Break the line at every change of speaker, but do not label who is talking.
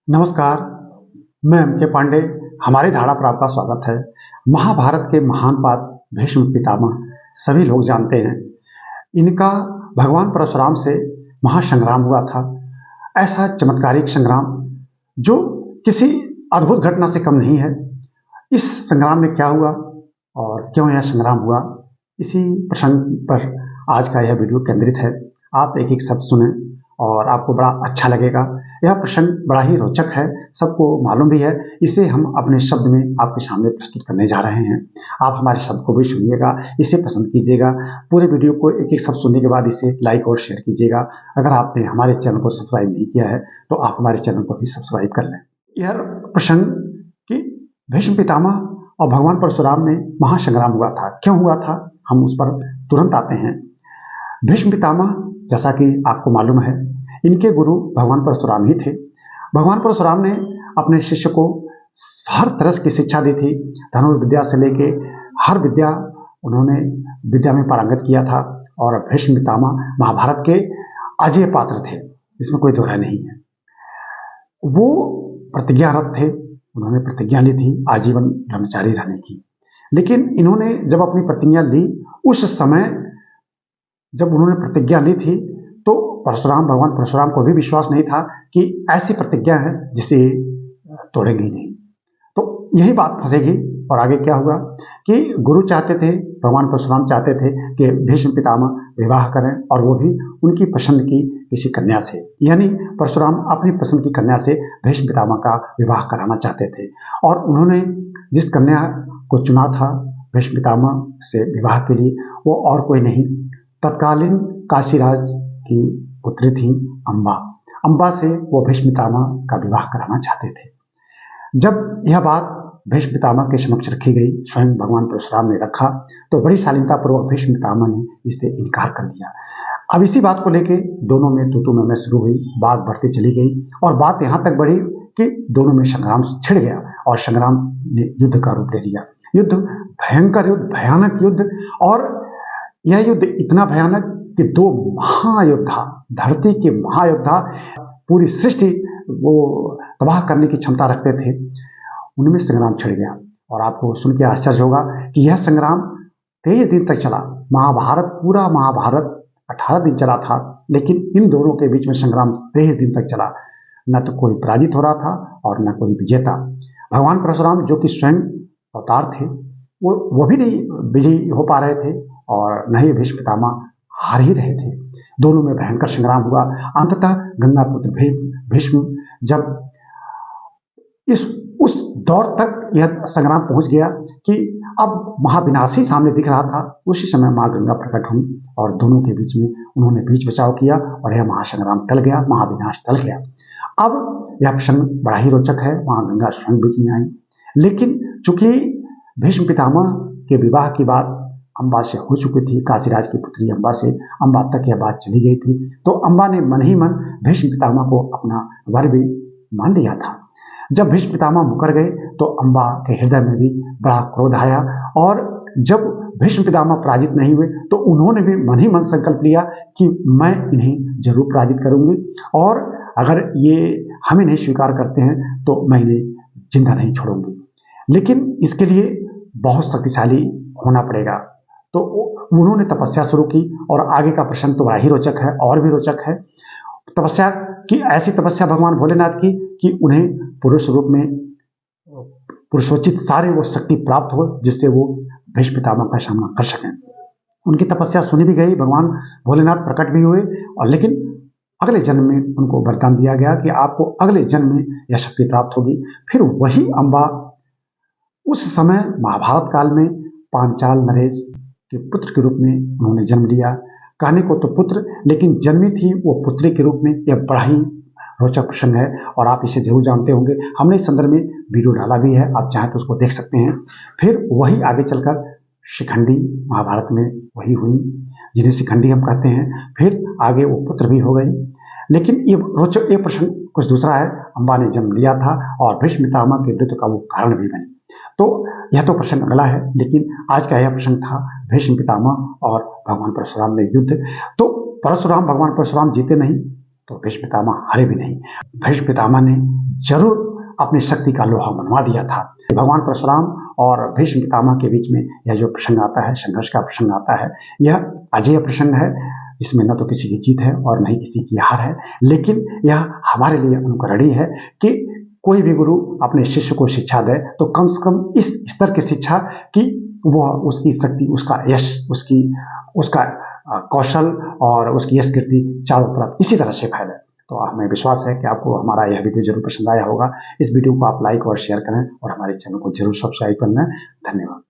नमस्कार, मैं एम.के. पांडे। हमारी धारा पर आपका स्वागत है। महाभारत के महान पात्र भीष्म पितामह सभी लोग जानते हैं। इनका भगवान परशुराम से महासंग्राम हुआ था। ऐसा चमत्कारिक संग्राम जो किसी अद्भुत घटना से कम नहीं है। इस संग्राम में क्या हुआ और क्यों यह संग्राम हुआ, इसी प्रसंग पर आज का यह वीडियो केंद्रित है। आप एक एक शब्द सुने और आपको बड़ा अच्छा लगेगा। यह प्रसंग बड़ा ही रोचक है, सबको मालूम भी है। इसे हम अपने शब्द में आपके सामने प्रस्तुत करने जा रहे हैं। आप हमारे शब्द को भी सुनिएगा, इसे पसंद कीजिएगा। पूरे वीडियो को एक एक शब्द सुनने के बाद इसे लाइक और शेयर कीजिएगा। अगर आपने हमारे चैनल को सब्सक्राइब नहीं किया है तो आप हमारे चैनल को भी सब्सक्राइब कर लें। यह प्रसंग कि भीष्म पितामह और भगवान परशुराम में महासंग्राम हुआ था, क्यों हुआ था, हम उस पर तुरंत आते हैं। भीष्म पितामह, जैसा कि आपको मालूम है, इनके गुरु भगवान परशुराम ही थे। भगवान परशुराम ने अपने शिष्य को हर तरह की शिक्षा दी थी। धनुर्विद्या से लेके हर विद्या उन्होंने विद्या में पारंगत किया था। और भीष्म पितामह महाभारत के अजेय पात्र थे, इसमें कोई दो राय नहीं है। वो प्रतिज्ञारत थे, उन्होंने प्रतिज्ञा ली थी आजीवन ब्रह्मचारी रहने की। लेकिन इन्होंने जब अपनी प्रतिज्ञा ली, उस समय जब उन्होंने प्रतिज्ञा ली थी तो भगवान परशुराम को भी विश्वास नहीं था कि ऐसी प्रतिज्ञा है जिसे तोड़ेंगे नहीं, तो यही बात फंसेगी। और आगे क्या हुआ कि गुरु चाहते थे, भगवान परशुराम चाहते थे कि भीष्म पितामह विवाह करें, और वो भी उनकी पसंद की किसी कन्या से, यानी परशुराम अपनी पसंद की कन्या से भीष्म पितामह का विवाह कराना चाहते थे। और उन्होंने जिस कन्या को चुना था भीष्म पितामह से विवाह के लिए, वो और कोई नहीं, तत्कालीन काशीराज की पुत्री थी अम्बा। अम्बा से वो भीष्म पितामह का विवाह कराना चाहते थे। जब यह बात भीष्म पितामह के समक्ष रखी गई, स्वयं भगवान परशुराम ने रखा, तो बड़ी शालीनता पूर्वक भीष्म पितामह ने इससे इनकार कर दिया। अब इसी बात को लेके दोनों में तू मैं शुरू हुई, बात बढ़ती चली गई और बात यहाँ तक बढ़ी कि दोनों में संग्राम छिड़ गया और संग्राम ने युद्ध का रूप ले लिया। युद्ध भयंकर युद्ध, भयानक युद्ध। और यह युद्ध इतना भयानक कि दो महायोद्धा, धरती के महायोद्धा, पूरी सृष्टि वो तबाह करने की क्षमता रखते थे, उनमें संग्राम छिड़ गया। और आपको सुन के आश्चर्य होगा कि यह संग्राम 23 दिन तक चला। पूरा महाभारत 18 दिन चला था, लेकिन इन दोनों के बीच में संग्राम 23 दिन तक चला। न तो कोई पराजित हो रहा था और न कोई विजेता। भगवान परशुराम जो कि स्वयं अवतार थे, वो भी नहीं विजयी हो पा रहे थे और न ही भीष्म पितामह हार ही रहे थे। दोनों में भयंकर संग्राम हुआ। अंततः गंगापुत्र भीष्म जब उस दौर तक यह संग्राम पहुंच गया कि अब महाविनाशी सामने दिख रहा था, उसी समय मां गंगा प्रकट हुई और दोनों के बीच में उन्होंने बीच बचाव किया और यह महासंग्राम टल गया, महाविनाश टल गया। अब यह प्रसंग बड़ा ही रोचक है, मां गंगा स्वयं बीच में आई। लेकिन चूंकि भीष्म पितामह के विवाह की बात अम्बा से हो चुकी थी, काशीराज की पुत्री अम्बा से, अम्बा तक यह बात चली गई थी, तो अम्बा ने मन ही मन भीष्म पितामह को अपना वर भी मान लिया था। जब भीष्म पितामह मुकर गए तो अम्बा के हृदय में भी बड़ा क्रोध आया। और जब भीष्म पितामह पराजित नहीं हुए तो उन्होंने भी मन ही मन संकल्प लिया कि मैं इन्हें जरूर पराजित करूंगी, और अगर ये हमें नहीं स्वीकार करते हैं तो मैं इन्हें जिंदा नहीं छोड़ूंगी। लेकिन इसके लिए बहुत शक्तिशाली होना पड़ेगा। तो उन्होंने तपस्या शुरू की और आगे का प्रश्न तो बड़ा ही रोचक है, और भी रोचक है। तपस्या की, ऐसी तपस्या भगवान भोलेनाथ की कि उन्हें पुरुष रूप में पुरुषोचित सारे वो शक्ति प्राप्त हो जिससे वो भीष्म पितामह का सामना कर सकें। उनकी तपस्या सुनी भी गई, भगवान भोलेनाथ प्रकट भी हुए, और लेकिन अगले जन्म में उनको वरदान दिया गया कि आपको अगले जन्म में यह शक्ति प्राप्त होगी। फिर वही अम्बा उस समय महाभारत काल में पांचाल नरेश के पुत्र के रूप में उन्होंने जन्म लिया। कहने को तो पुत्र, लेकिन जन्मी थी वो पुत्री के रूप में। यह बड़ा ही रोचक प्रसंग है और आप इसे जरूर जानते होंगे। हमने इस संदर्भ में वीडियो डाला भी है, आप चाहें तो उसको देख सकते हैं। फिर वही आगे चलकर शिखंडी महाभारत में वही हुई, जिन्हें शिखंडी हम कहते हैं। फिर आगे वो पुत्र भी हो गई। लेकिन ये रोचक, ये प्रसंग कुछ दूसरा है। अम्बा ने जन्म लिया था और भीष्म पितामह के मृत्यु का वो कारण भी बनी। तो यह तो प्रसंग अगला है, लेकिन आज का यह प्रसंग था भीष्म पितामह और भगवान परशुराम में युद्ध। तो भगवान परशुराम जीते नहीं तो भीष्म पितामह हारे भी नहीं। भीष्म पितामह ने जरूर अपनी शक्ति का लोहा मनवा दिया था। भगवान परशुराम और भीष्म पितामह के बीच में यह जो प्रसंग आता है, संघर्ष का प्रसंग आता है, यह अजेय प्रसंग है। इसमें न तो किसी की जीत है और न ही किसी की हार है, लेकिन यह हमारे लिए अनुकरणीय है कि कोई भी गुरु अपने शिष्य को शिक्षा दे तो कम से कम इस स्तर की शिक्षा कि वह उसकी शक्ति, उसका यश, उसका कौशल और उसकी यश कीर्ति चारों तरफ इसी तरह से फैले। तो हमें विश्वास है कि आपको हमारा यह वीडियो जरूर पसंद आया होगा। इस वीडियो को आप लाइक और शेयर करें और हमारे चैनल को जरूर सब्सक्राइब करना। धन्यवाद।